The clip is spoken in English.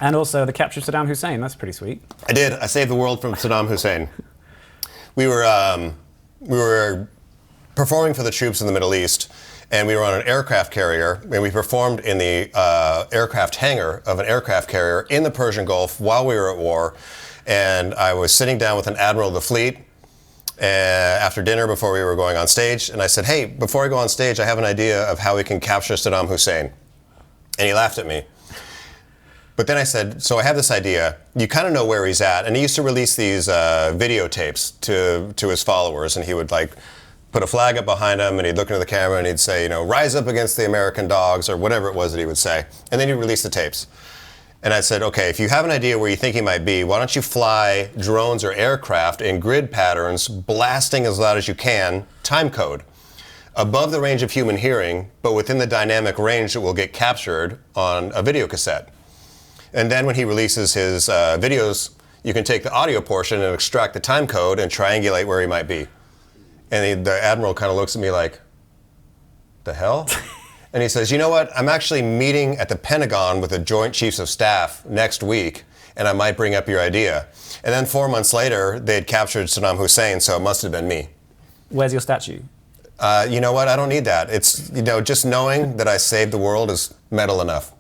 And also the capture of Saddam Hussein. That's pretty sweet. I did. I saved the world from Saddam Hussein. We were performing for the troops in the Middle East, and we were on an aircraft carrier, and we performed in the aircraft hangar of an aircraft carrier in the Persian Gulf while we were at war. And I was sitting down with an admiral of the fleet after dinner before we were going on stage, and I said, hey, before I go on stage, I have an idea of how we can capture Saddam Hussein. And he laughed at me. But then I said, so I have this idea. You kind of know where he's at. And he used to release these videotapes to his followers. And he would like put a flag up behind him and he'd look into the camera and he'd say, you know, rise up against the American dogs or whatever it was that he would say. And then he'd release the tapes. And I said, okay, if you have an idea where you think he might be, why don't you fly drones or aircraft in grid patterns, blasting as loud as you can, time code, above the range of human hearing, but within the dynamic range that will get captured on a video cassette. And then when he releases his videos, you can take the audio portion and extract the time code and triangulate where he might be. And the admiral kind of looks at me like, the hell? And he says, you know what? I'm actually meeting at the Pentagon with the Joint Chiefs of Staff next week, and I might bring up your idea. And then 4 months later, they had captured Saddam Hussein, so it must have been me. Where's your statue? You know what? I don't need that. It's, you know, just knowing that I saved the world is medal enough.